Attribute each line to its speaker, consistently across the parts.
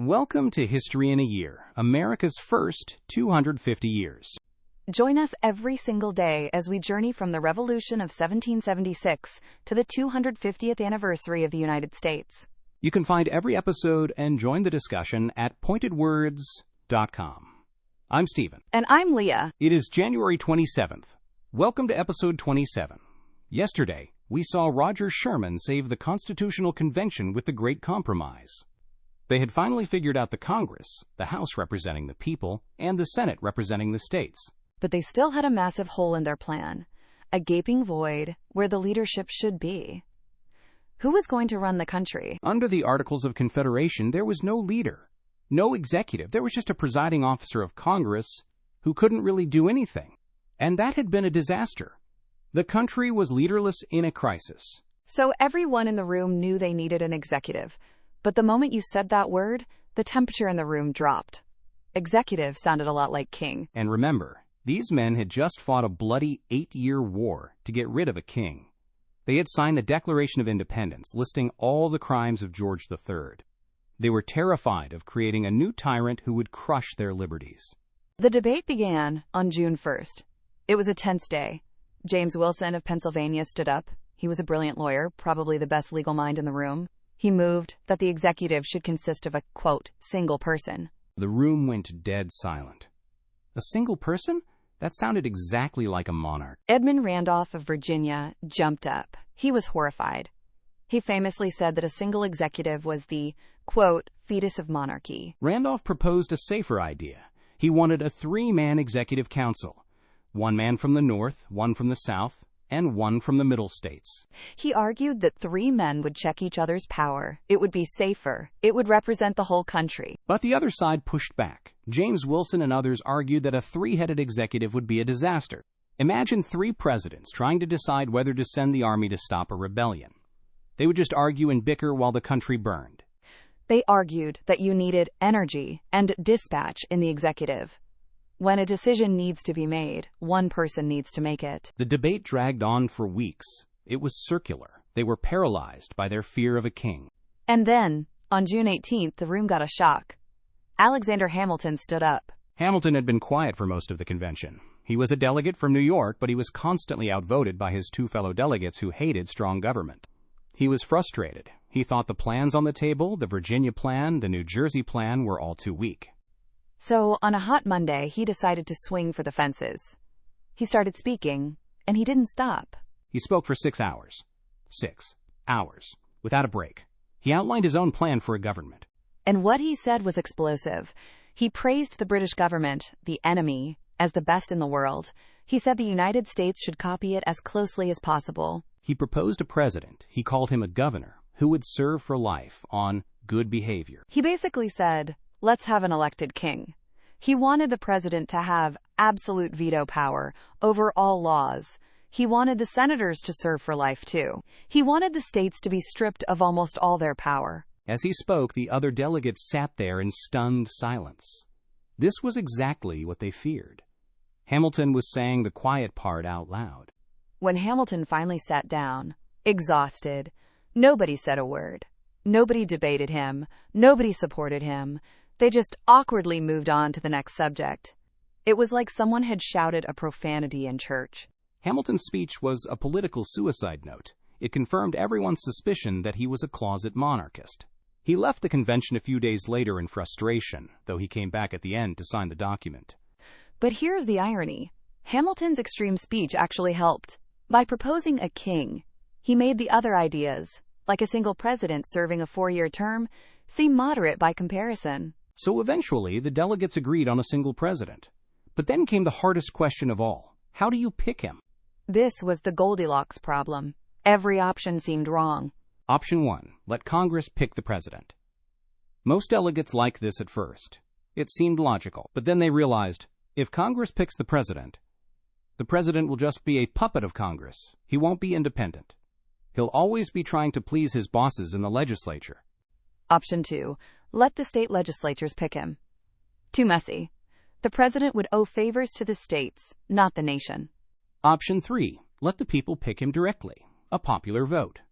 Speaker 1: Welcome to History in a Year, America's first 250 years.
Speaker 2: Join us every single day as we journey from the Revolution of 1776 to the 250th anniversary of the United States.
Speaker 1: You can find every episode and join the discussion at pointedwords.com. I'm Stephen.
Speaker 2: And I'm Leah.
Speaker 1: It is January 27th. Welcome to episode 27. Yesterday, we saw Roger Sherman save the Constitutional Convention with the Great Compromise. They had finally figured out the Congress, the House representing the people, and the Senate representing the states.
Speaker 2: But they still had a massive hole in their plan, a gaping void where the leadership should be. Who was going to run the country?
Speaker 1: Under the Articles of Confederation, there was no leader, no executive. There was just a presiding officer of Congress who couldn't really do anything. And that had been a disaster. The country was leaderless in a crisis.
Speaker 2: So everyone in the room knew they needed an executive. But the moment you said that word, the temperature in the room dropped. Executive sounded a lot like king.
Speaker 1: And remember, these men had just fought a bloody 8-year war to get rid of a king. They had signed the Declaration of Independence, listing all the crimes of George III. They were terrified of creating a new tyrant who would crush their liberties.
Speaker 2: The debate began on June 1st. It was a tense day. James Wilson of Pennsylvania stood up. He was a brilliant lawyer, probably the best legal mind in the room. He moved that the executive should consist of a, quote, single person.
Speaker 1: The room went dead silent. A single person? That sounded exactly like a monarch.
Speaker 2: Edmund Randolph of Virginia jumped up. He was horrified. He famously said that a single executive was the, quote, fetus of monarchy.
Speaker 1: Randolph proposed a safer idea. He wanted a 3-man executive council. 1 man from the North, 1 from the South, and 1 from the Middle States.
Speaker 2: He argued that 3 men would check each other's power. It would be safer. It would represent the whole country.
Speaker 1: But the other side pushed back. James Wilson and others argued that a 3-headed executive would be a disaster. Imagine 3 presidents trying to decide whether to send the army to stop a rebellion. They would just argue and bicker while the country burned.
Speaker 2: They argued that you needed energy and dispatch in the executive. When a decision needs to be made, 1 person needs to make it.
Speaker 1: The debate dragged on for weeks. It was circular. They were paralyzed by their fear of a king.
Speaker 2: And then, on June 18th, the room got a shock. Alexander Hamilton stood up.
Speaker 1: Hamilton had been quiet for most of the convention. He was a delegate from New York, but he was constantly outvoted by his 2 fellow delegates who hated strong government. He was frustrated. He thought the plans on the table, the Virginia plan, the New Jersey plan, were all too weak.
Speaker 2: So, on a hot Monday, he decided to swing for the fences. He started speaking, and he didn't stop.
Speaker 1: He spoke for 6 hours. 6 hours, without a break. He outlined his own plan for a government.
Speaker 2: And what he said was explosive. He praised the British government, the enemy, as the best in the world. He said the United States should copy it as closely as possible.
Speaker 1: He proposed a president, he called him a governor, who would serve for life on good behavior.
Speaker 2: He basically said, let's have an elected king. He wanted the president to have absolute veto power over all laws. He wanted the senators to serve for life, too. He wanted the states to be stripped of almost all their power.
Speaker 1: As he spoke, the other delegates sat there in stunned silence. This was exactly what they feared. Hamilton was saying the quiet part out loud.
Speaker 2: When Hamilton finally sat down, exhausted, nobody said a word. Nobody debated him. Nobody supported him. They just awkwardly moved on to the next subject. It was like someone had shouted a profanity in church.
Speaker 1: Hamilton's speech was a political suicide note. It confirmed everyone's suspicion that he was a closet monarchist. He left the convention a few days later in frustration, though he came back at the end to sign the document.
Speaker 2: But here's the irony. Hamilton's extreme speech actually helped. By proposing a king, he made the other ideas, like a single president serving a 4-year term, seem moderate by comparison.
Speaker 1: So eventually, the delegates agreed on a single president. But then came the hardest question of all. How do you pick him?
Speaker 2: This was the Goldilocks problem. Every option seemed wrong.
Speaker 1: Option 1. Let Congress pick the president. Most delegates liked this at first. It seemed logical, but then they realized, if Congress picks the president will just be a puppet of Congress. He won't be independent. He'll always be trying to please his bosses in the legislature.
Speaker 2: Option 2. Let the state legislatures pick him. Too messy. The president would owe favors to the states, not the nation.
Speaker 1: Option 3. Let the people pick him directly. A popular vote.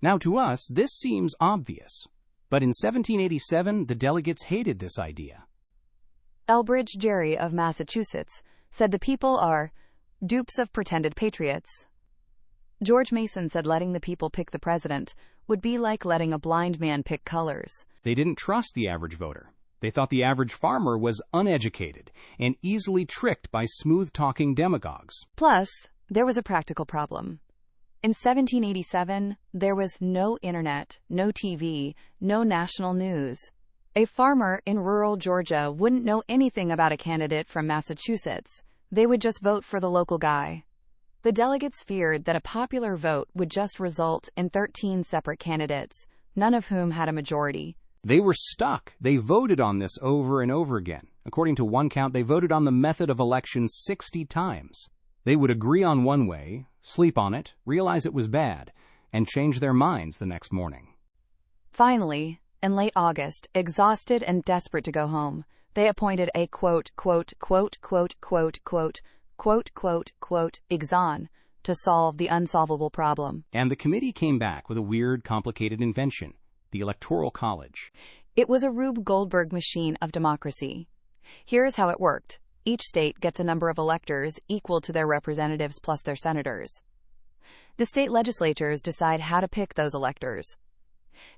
Speaker 1: Now to us, this seems obvious. But in 1787, the delegates hated this idea.
Speaker 2: Elbridge Gerry of Massachusetts said the people are dupes of pretended patriots. George Mason said letting the people pick the president would be like letting a blind man pick colors.
Speaker 1: They didn't trust the average voter. They thought the average farmer was uneducated and easily tricked by smooth-talking demagogues.
Speaker 2: Plus, there was a practical problem. In 1787, there was no internet, no TV, no national news. A farmer in rural Georgia wouldn't know anything about a candidate from Massachusetts. They would just vote for the local guy. The delegates feared that a popular vote would just result in 13 separate candidates, none of whom had a majority.
Speaker 1: They were stuck. They voted on this over and over again. According to one count, they voted on the method of election 60 times. They would agree on one way, sleep on it, realize it was bad, and change their minds the next morning.
Speaker 2: Finally, in late August, exhausted and desperate to go home, they appointed a exon to solve the unsolvable problem.
Speaker 1: And the committee came back with a weird, complicated invention, the Electoral College.
Speaker 2: It was a Rube Goldberg machine of democracy. Here's how it worked. Each state gets a number of electors equal to their representatives plus their senators. The state legislatures decide how to pick those electors.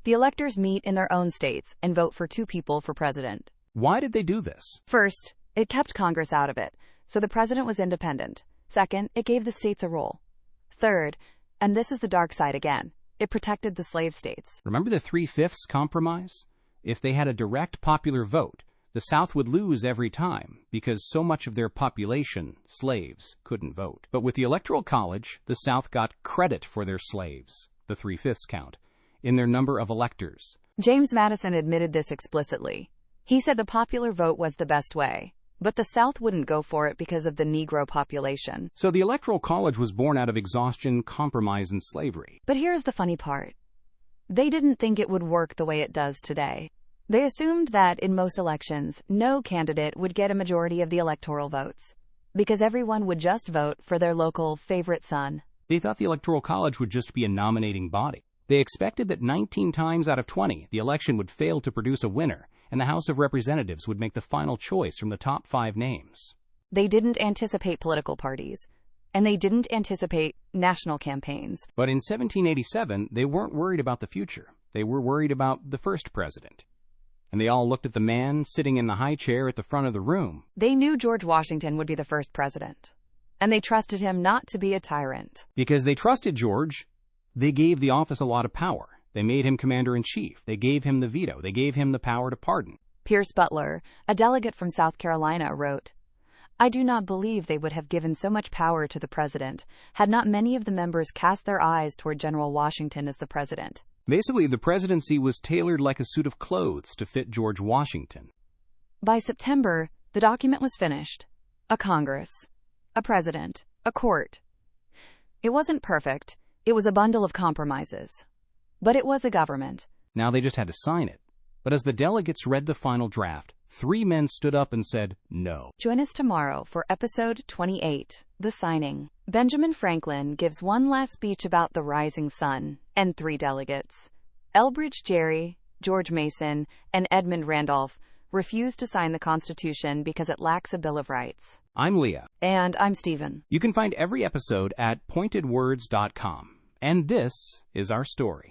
Speaker 2: The electors meet in their own states and vote for 2 people for president.
Speaker 1: Why did they do this?
Speaker 2: First, it kept Congress out of it, so the president was independent. Second, it gave the states a role. Third, and this is the dark side again, it protected the slave states.
Speaker 1: Remember the 3/5 compromise? If they had a direct popular vote, the South would lose every time because so much of their population, slaves, couldn't vote. But with the Electoral College, the South got credit for their slaves, the 3/5 count, in their number of electors.
Speaker 2: James Madison admitted this explicitly. He said the popular vote was the best way, but the South wouldn't go for it because of the Negro population.
Speaker 1: So the Electoral College was born out of exhaustion, compromise, and slavery.
Speaker 2: But here's the funny part. They didn't think it would work the way it does today. They assumed that in most elections, no candidate would get a majority of the electoral votes, because everyone would just vote for their local favorite son.
Speaker 1: They thought the Electoral College would just be a nominating body. They expected that 19 times out of 20, the election would fail to produce a winner, and the House of Representatives would make the final choice from the top 5 names.
Speaker 2: They didn't anticipate political parties, and they didn't anticipate national campaigns.
Speaker 1: But in 1787, they weren't worried about the future. They were worried about the first president. And they all looked at the man sitting in the high chair at the front of the room.
Speaker 2: They knew George Washington would be the first president, and they trusted him not to be a tyrant.
Speaker 1: Because they trusted George, they gave the office a lot of power. They made him commander-in-chief. They gave him the veto. They gave him the power to pardon.
Speaker 2: Pierce Butler, a delegate from South Carolina, wrote, "I do not believe they would have given so much power to the president had not many of the members cast their eyes toward General Washington as the president."
Speaker 1: Basically, the presidency was tailored like a suit of clothes to fit George Washington.
Speaker 2: By September, the document was finished. A Congress, a president, a court. It wasn't perfect. It was a bundle of compromises. But it was a government.
Speaker 1: Now they just had to sign it. But as the delegates read the final draft, 3 men stood up and said no.
Speaker 2: Join us tomorrow for episode 28, The Signing. Benjamin Franklin gives one last speech about the rising sun, and 3 delegates, Elbridge Gerry, George Mason, and Edmund Randolph, refused to sign the Constitution because it lacks a Bill of Rights.
Speaker 1: I'm Leah.
Speaker 2: And I'm Stephen.
Speaker 1: You can find every episode at pointedwords.com. And this is our story.